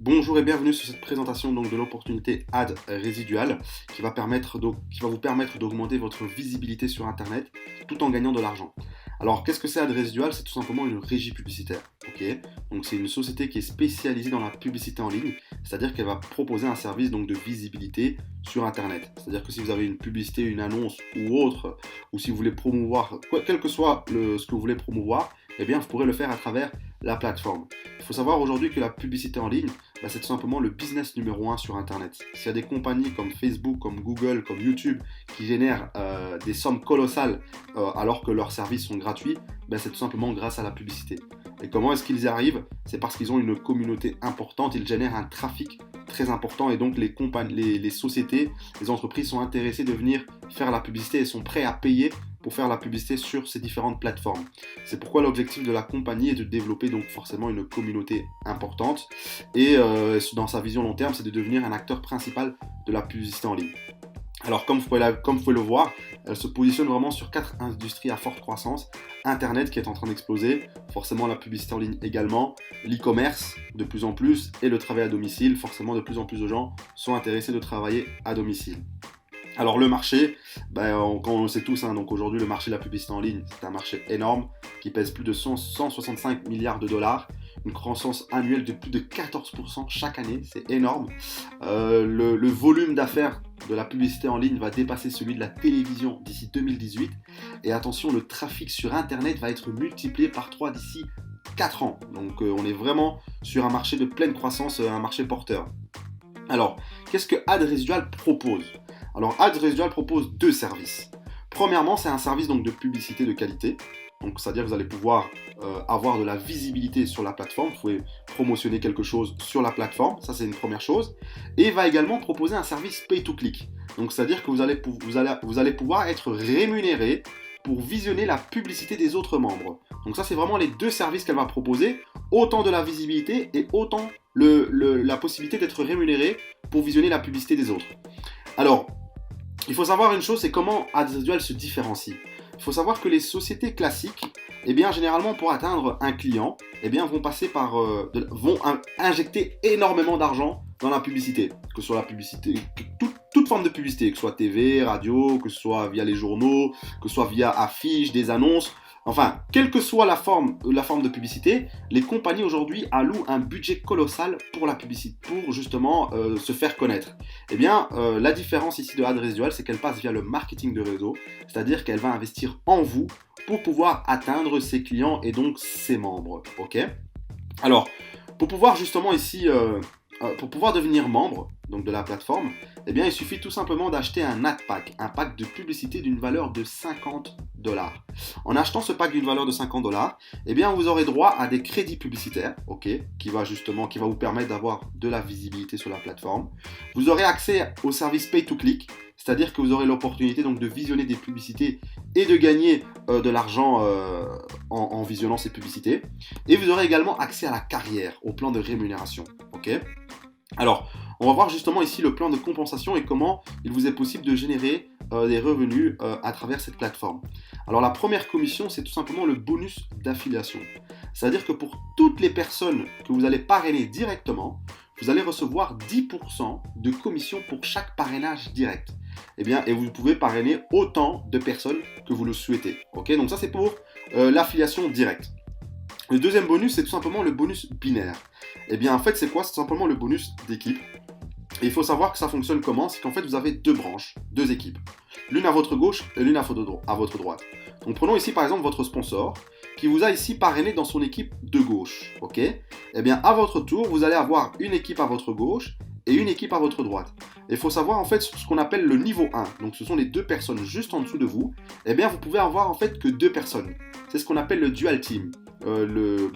Bonjour et bienvenue sur cette présentation donc, de l'opportunité Ad résidual qui va vous permettre d'augmenter votre visibilité sur Internet tout en gagnant de l'argent. Alors qu'est-ce que c'est Ad résidual? C'est tout simplement une régie publicitaire. Ok, donc c'est une société qui est spécialisée dans la publicité en ligne, c'est-à-dire qu'elle va proposer un service donc, de visibilité sur Internet. C'est-à-dire que si vous avez une publicité, une annonce ou autre, ou si vous voulez promouvoir, quel que soit ce que vous voulez promouvoir, eh bien vous pourrez le faire à travers la plateforme. Il faut savoir aujourd'hui que la publicité en ligne, c'est tout simplement le business numéro 1 sur Internet. S'il y a des compagnies comme Facebook, comme Google, comme YouTube qui génèrent des sommes colossales alors que leurs services sont gratuits, c'est tout simplement grâce à la publicité. Et comment est-ce qu'ils y arrivent? C'est parce qu'ils ont une communauté importante, ils génèrent un trafic très important et donc les sociétés, les entreprises sont intéressées de venir faire la publicité et sont prêts à payer pour faire la publicité sur ces différentes plateformes. C'est pourquoi l'objectif de la compagnie est de développer donc forcément une communauté importante et dans sa vision long terme, c'est de devenir un acteur principal de la publicité en ligne. Alors comme vous pouvez le voir, elle se positionne vraiment sur 4 industries à forte croissance. Internet qui est en train d'exploser, forcément la publicité en ligne également, l'e-commerce de plus en plus et le travail à domicile. Forcément de plus en plus de gens sont intéressés de travailler à domicile. Alors le marché, on le sait tous, donc aujourd'hui le marché de la publicité en ligne, c'est un marché énorme qui pèse plus de 165 milliards de dollars, une croissance annuelle de plus de 14% chaque année, c'est énorme. Le volume d'affaires de la publicité en ligne va dépasser celui de la télévision d'ici 2018. Et attention, le trafic sur Internet va être multiplié par 3 d'ici 4 ans. Donc on est vraiment sur un marché de pleine croissance, un marché porteur. Alors, qu'est-ce que Ad Résidual propose? Alors, Ad Résidual propose 2 services. Premièrement, c'est un service donc, de publicité de qualité. Donc, c'est-à-dire que vous allez pouvoir avoir de la visibilité sur la plateforme. Vous pouvez promotionner quelque chose sur la plateforme. Ça, c'est une première chose. Et il va également proposer un service pay-to-click. Donc, c'est-à-dire que vous allez pouvoir être rémunéré pour visionner la publicité des autres membres. Donc, ça, c'est vraiment les 2 services qu'elle va proposer. Autant de la visibilité et autant la possibilité d'être rémunéré pour visionner la publicité des autres. Alors, il faut savoir une chose, c'est comment Ad Résidual se différencie. Il faut savoir que les sociétés classiques, généralement pour atteindre un client, vont injecter énormément d'argent dans la publicité, que ce soit la publicité, toute forme de publicité, que ce soit TV, radio, que ce soit via les journaux, que ce soit via affiches, des annonces. Enfin, quelle que soit la forme de publicité, les compagnies aujourd'hui allouent un budget colossal pour la publicité, pour justement se faire connaître. La différence ici de Ad Résidual, c'est qu'elle passe via le marketing de réseau, c'est-à-dire qu'elle va investir en vous pour pouvoir atteindre ses clients et donc ses membres. Ok? Alors, pour pouvoir justement ici, pour pouvoir devenir membre donc de la plateforme, il suffit tout simplement d'acheter un ad pack, un pack de publicité d'une valeur de 50 $. En achetant ce pack d'une valeur de 50 $, vous aurez droit à des crédits publicitaires, qui va vous permettre d'avoir de la visibilité sur la plateforme. Vous aurez accès au service pay-to-click, c'est-à-dire que vous aurez l'opportunité donc de visionner des publicités et de gagner de l'argent en visionnant ces publicités. Et vous aurez également accès à la carrière, au plan de rémunération. Alors, on va voir justement ici le plan de compensation et comment il vous est possible de générer des revenus à travers cette plateforme. Alors, la première commission, c'est tout simplement le bonus d'affiliation. C'est-à-dire que pour toutes les personnes que vous allez parrainer directement, vous allez recevoir 10% de commission pour chaque parrainage direct. Et vous pouvez parrainer autant de personnes que vous le souhaitez. Donc ça, c'est pour l'affiliation directe. Le deuxième bonus, c'est tout simplement le bonus binaire. En fait, c'est quoi? C'est tout simplement le bonus d'équipe. Et il faut savoir que ça fonctionne comment? C'est qu'en fait, vous avez 2 branches, 2 équipes. L'une à votre gauche et l'une à votre droite. Donc prenons ici par exemple votre sponsor qui vous a ici parrainé dans son équipe de gauche. À votre tour, vous allez avoir une équipe à votre gauche et une équipe à votre droite. Il faut savoir en fait ce qu'on appelle le niveau 1. Donc ce sont les 2 personnes juste en dessous de vous. Vous pouvez avoir en fait que 2 personnes. C'est ce qu'on appelle le dual team.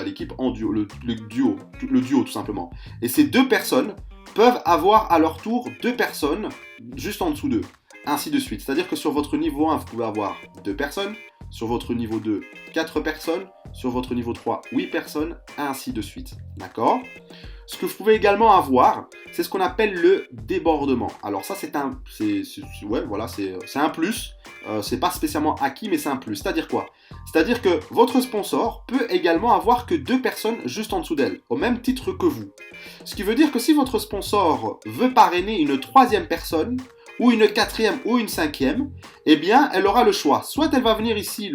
L'équipe en duo, le duo tout simplement. Et ces 2 personnes peuvent avoir à leur tour 2 personnes juste en dessous d'eux, ainsi de suite. C'est-à-dire que sur votre niveau 1, vous pouvez avoir 2 personnes, sur votre niveau 2, 4 personnes, sur votre niveau 3, 8 personnes, ainsi de suite. D'accord? Ce que vous pouvez également avoir, c'est ce qu'on appelle le débordement. Alors ça, c'est un plus, c'est pas spécialement acquis, mais c'est un plus. C'est-à-dire quoi? C'est-à-dire que votre sponsor peut également avoir que 2 personnes juste en dessous d'elle, au même titre que vous. Ce qui veut dire que si votre sponsor veut parrainer une 3e personne, ou une 4e ou une 5e, eh bien, elle aura le choix. Soit elle va venir ici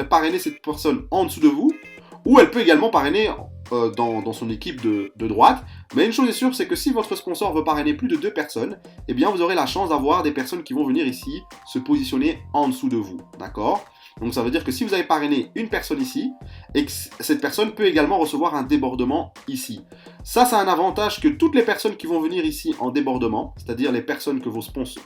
parrainer cette personne en dessous de vous, ou elle peut également parrainer dans son équipe de droite. Mais une chose est sûre, c'est que si votre sponsor veut parrainer plus de 2 personnes, eh bien vous aurez la chance d'avoir des personnes qui vont venir ici se positionner en dessous de vous. D'accord? Donc ça veut dire que si vous avez parrainé une personne ici, et que cette personne peut également recevoir un débordement ici. Ça a un avantage que toutes les personnes qui vont venir ici en débordement, c'est-à-dire les personnes que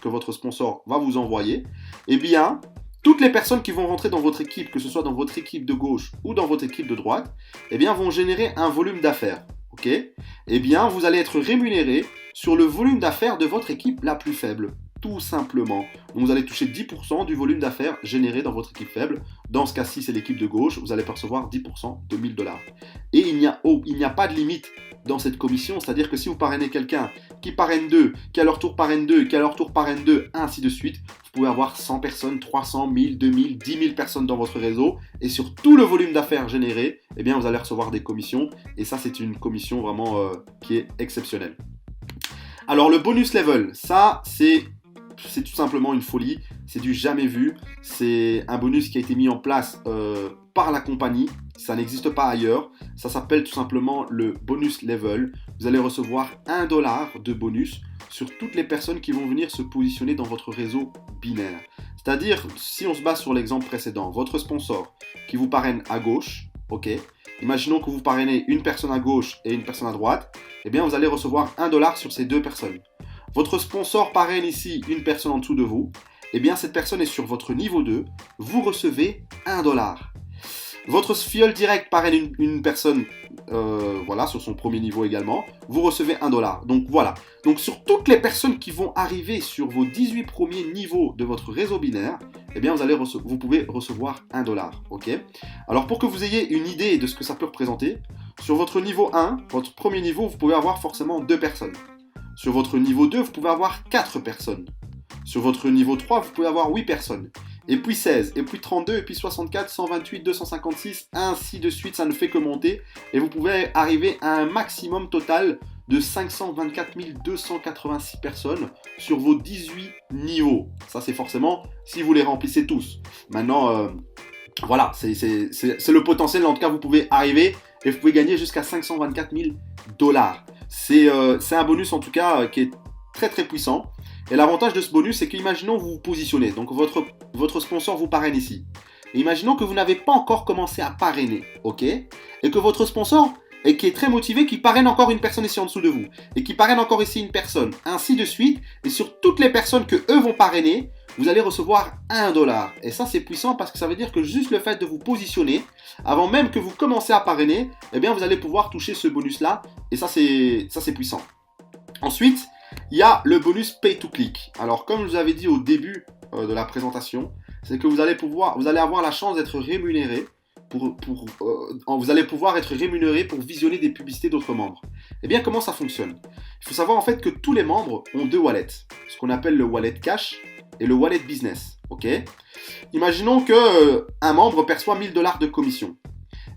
votre sponsor va vous envoyer, eh bien, toutes les personnes qui vont rentrer dans votre équipe, que ce soit dans votre équipe de gauche ou dans votre équipe de droite, eh bien, vont générer un volume d'affaires. Ok? Eh bien, vous allez être rémunéré sur le volume d'affaires de votre équipe la plus faible. Tout simplement. Donc, vous allez toucher 10% du volume d'affaires généré dans votre équipe faible. Dans ce cas-ci, c'est l'équipe de gauche. Vous allez percevoir 10% de 1000 $. Et il n'y a pas de limite dans cette commission. C'est-à-dire que si vous parrainez quelqu'un qui parraine 2, qui à leur tour parraine 2, qui à leur tour parraine 2, ainsi de suite, vous pouvez avoir 100 personnes, 300, 1000, 2000, 10 000 personnes dans votre réseau. Et sur tout le volume d'affaires généré, eh bien, vous allez recevoir des commissions. Et ça, c'est une commission vraiment qui est exceptionnelle. Alors, le bonus level, ça, c'est tout simplement une folie, c'est du jamais vu, c'est un bonus qui a été mis en place par la compagnie, ça n'existe pas ailleurs, ça s'appelle tout simplement le bonus level. Vous allez recevoir $1 de bonus sur toutes les personnes qui vont venir se positionner dans votre réseau binaire. C'est-à-dire, si on se base sur l'exemple précédent, votre sponsor qui vous parraine à gauche, ok, imaginons que vous parrainez une personne à gauche et une personne à droite, eh bien vous allez recevoir $1 sur ces 2 personnes. Votre sponsor parraine ici une personne en dessous de vous, eh bien cette personne est sur votre niveau 2, vous recevez $1. Votre fiole direct parraine une personne voilà, sur son premier niveau également, vous recevez $1. Donc voilà. Donc sur toutes les personnes qui vont arriver sur vos 18 premiers niveaux de votre réseau binaire, eh bien vous pouvez recevoir $1. Ok? Alors pour que vous ayez une idée de ce que ça peut représenter, sur votre niveau 1, votre premier niveau, vous pouvez avoir forcément 2 personnes. Sur votre niveau 2, vous pouvez avoir 4 personnes. Sur votre niveau 3, vous pouvez avoir 8 personnes. Et puis 16, et puis 32, et puis 64, 128, 256, ainsi de suite, ça ne fait que monter. Et vous pouvez arriver à un maximum total de 524 286 personnes sur vos 18 niveaux. Ça, c'est forcément si vous les remplissez tous. Maintenant, voilà, c'est le potentiel. En tout cas, vous pouvez arriver et vous pouvez gagner jusqu'à 524 000 $. C'est un bonus en tout cas qui est très très puissant. Et l'avantage de ce bonus, c'est qu'imaginons vous vous positionnez. Donc votre sponsor vous parraine ici. Et imaginons que vous n'avez pas encore commencé à parrainer, ok? Et que votre sponsor, qui est très motivé, qui parraine encore une personne ici en dessous de vous. Et qui parraine encore ici une personne, ainsi de suite. Et sur toutes les personnes que eux vont parrainer, vous allez recevoir $1. Et ça, c'est puissant parce que ça veut dire que juste le fait de vous positionner, avant même que vous commencez à parrainer, eh bien, vous allez pouvoir toucher ce bonus-là. Et ça, c'est puissant. Ensuite, il y a le bonus Pay to Click. Alors, comme je vous avais dit au début de la présentation, c'est que vous allez avoir la chance d'être rémunéré vous allez pouvoir être rémunéré pour visionner des publicités d'autres membres. Eh bien, comment ça fonctionne? Il faut savoir en fait que tous les membres ont 2 wallets, ce qu'on appelle le wallet cash et le wallet business. Ok? Imaginons que un membre perçoit $1000 de commission.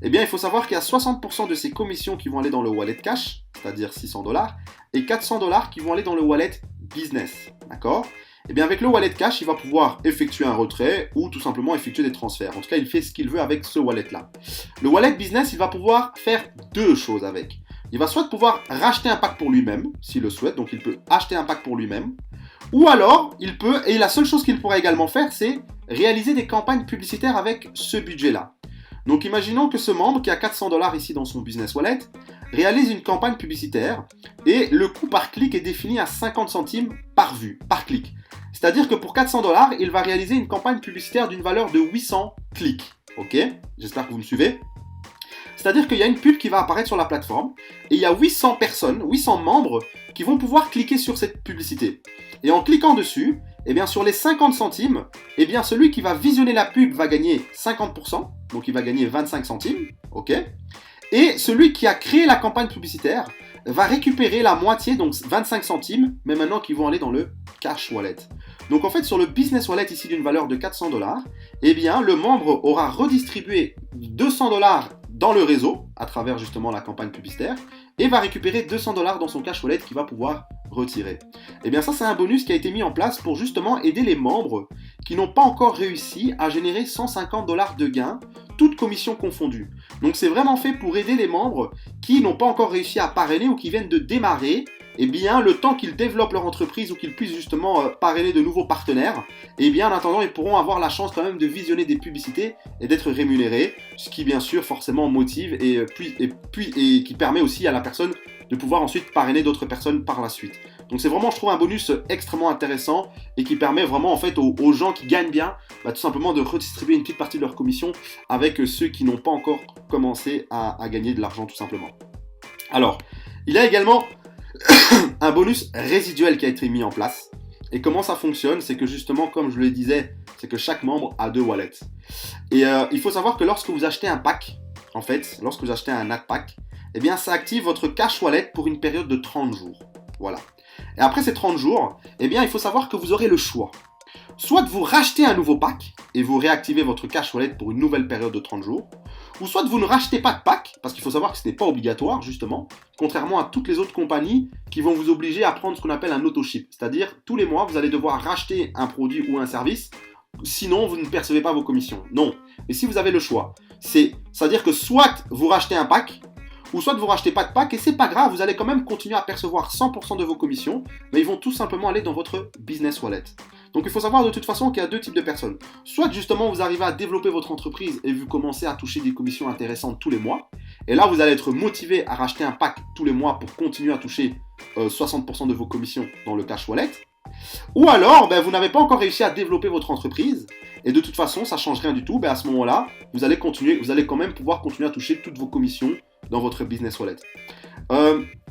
Eh bien, il faut savoir qu'il y a 60% de ces commissions qui vont aller dans le wallet cash, c'est-à-dire $600, et $400 qui vont aller dans le wallet business. D'accord? Eh bien, avec le wallet cash, il va pouvoir effectuer un retrait ou tout simplement effectuer des transferts. En tout cas, il fait ce qu'il veut avec ce wallet-là. Le wallet business, il va pouvoir faire 2 choses avec. Il va soit pouvoir racheter un pack pour lui-même, s'il le souhaite, donc il peut acheter un pack pour lui-même, ou alors, il peut, et la seule chose qu'il pourrait également faire, c'est réaliser des campagnes publicitaires avec ce budget-là. Donc imaginons que ce membre qui a $400 ici dans son business wallet réalise une campagne publicitaire et le coût par clic est défini à 50 centimes par vue, par clic. C'est-à-dire que pour $400, il va réaliser une campagne publicitaire d'une valeur de 800 clics. Ok? J'espère que vous me suivez. C'est-à-dire qu'il y a une pub qui va apparaître sur la plateforme et il y a 800 personnes, 800 membres qui vont pouvoir cliquer sur cette publicité. Et en cliquant dessus, eh bien sur les 50 centimes, eh bien celui qui va visionner la pub va gagner 50%, donc il va gagner 25 centimes, ok? Et celui qui a créé la campagne publicitaire va récupérer la moitié, donc 25 centimes, mais maintenant qui vont aller dans le cash wallet. Donc en fait, sur le business wallet ici d'une valeur de 400$, eh bien le membre aura redistribué 200$ dans le réseau à travers justement la campagne publicitaire et va récupérer 200$ dans son cash wallet qu'il va pouvoir retirer. Et bien ça, c'est un bonus qui a été mis en place pour justement aider les membres qui n'ont pas encore réussi à générer 150$ de gains, toutes commissions confondues. Donc c'est vraiment fait pour aider les membres qui n'ont pas encore réussi à parrainer ou qui viennent de démarrer. Eh bien, le temps qu'ils développent leur entreprise ou qu'ils puissent justement parrainer de nouveaux partenaires, eh bien, en attendant, ils pourront avoir la chance quand même de visionner des publicités et d'être rémunérés, ce qui, bien sûr, forcément motive et qui permet aussi à la personne de pouvoir ensuite parrainer d'autres personnes par la suite. Donc, c'est vraiment, je trouve, un bonus extrêmement intéressant et qui permet vraiment, en fait, aux gens qui gagnent bien, tout simplement de redistribuer une petite partie de leur commission avec ceux qui n'ont pas encore commencé à gagner de l'argent, tout simplement. Alors, il y a également un bonus résiduel qui a été mis en place. Et comment ça fonctionne? C'est que justement, comme je le disais, c'est que chaque membre a 2 wallets. Et il faut savoir que lorsque vous achetez un pack, en fait, lorsque vous achetez un ad pack, eh bien ça active votre cash wallet pour une période de 30 jours. Voilà. Et après ces 30 jours, eh bien il faut savoir que vous aurez le choix. Soit vous rachetez un nouveau pack et vous réactivez votre cash wallet pour une nouvelle période de 30 jours, ou soit vous ne rachetez pas de pack, parce qu'il faut savoir que ce n'est pas obligatoire, justement, contrairement à toutes les autres compagnies qui vont vous obliger à prendre ce qu'on appelle un auto-ship. C'est-à-dire, tous les mois, vous allez devoir racheter un produit ou un service, sinon vous ne percevez pas vos commissions. Non. Mais si vous avez le choix, c'est-à-dire que soit vous rachetez un pack, ou soit vous rachetez pas de pack, et c'est pas grave, vous allez quand même continuer à percevoir 100% de vos commissions, mais ils vont tout simplement aller dans votre business wallet. Donc il faut savoir de toute façon qu'il y a 2 types de personnes. Soit justement vous arrivez à développer votre entreprise et vous commencez à toucher des commissions intéressantes tous les mois, et là vous allez être motivé à racheter un pack tous les mois pour continuer à toucher 60% de vos commissions dans le cash wallet. Ou alors, vous n'avez pas encore réussi à développer votre entreprise, et de toute façon, ça ne change rien du tout. À ce moment-là, vous allez quand même pouvoir continuer à toucher toutes vos commissions dans votre business wallet.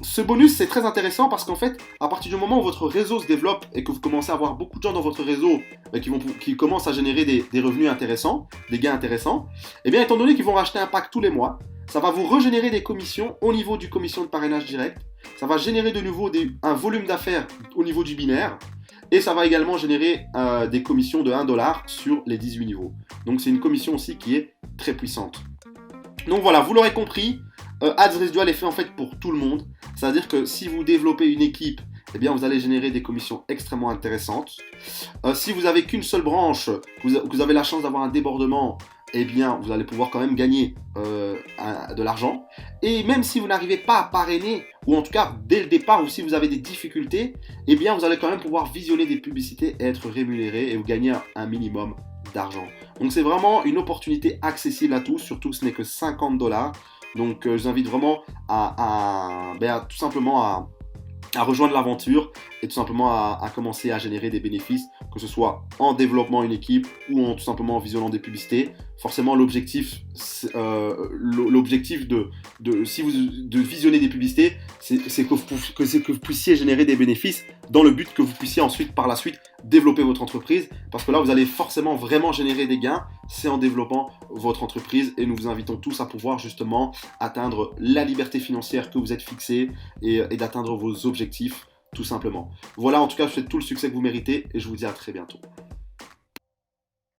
Ce bonus, c'est très intéressant parce qu'en fait, à partir du moment où votre réseau se développe et que vous commencez à avoir beaucoup de gens dans votre réseau qui commencent à générer des revenus intéressants, des gains intéressants, et bien étant donné qu'ils vont racheter un pack tous les mois, ça va vous régénérer des commissions au niveau du commission de parrainage direct, ça va générer de nouveau un volume d'affaires au niveau du binaire, et ça va également générer des commissions de 1$ sur les 18 niveaux. Donc c'est une commission aussi qui est très puissante. Donc voilà, vous l'aurez compris, Ads Résidual est fait en fait pour tout le monde. C'est-à-dire que si vous développez une équipe, eh bien vous allez générer des commissions extrêmement intéressantes. Si vous n'avez qu'une seule branche, que vous avez la chance d'avoir un débordement, eh bien vous allez pouvoir quand même gagner de l'argent. Et même si vous n'arrivez pas à parrainer, ou en tout cas dès le départ, ou si vous avez des difficultés, eh bien vous allez quand même pouvoir visionner des publicités et être rémunéré et vous gagner un minimum d'argent. Donc c'est vraiment une opportunité accessible à tous, surtout que ce n'est que 50$. Donc je vous invite vraiment tout simplement à rejoindre l'aventure et tout simplement à commencer à générer des bénéfices, que ce soit en développant une équipe ou tout simplement en visionnant des publicités. Forcément, l'objectif de visionner des publicités, c'est que vous puissiez générer des bénéfices dans le but que vous puissiez ensuite, par la suite, développer votre entreprise. Parce que là, vous allez forcément vraiment générer des gains, c'est en développant votre entreprise. Et nous vous invitons tous à pouvoir justement atteindre la liberté financière que vous êtes fixé et d'atteindre vos objectifs, tout simplement. Voilà, en tout cas, je vous souhaite tout le succès que vous méritez et je vous dis à très bientôt.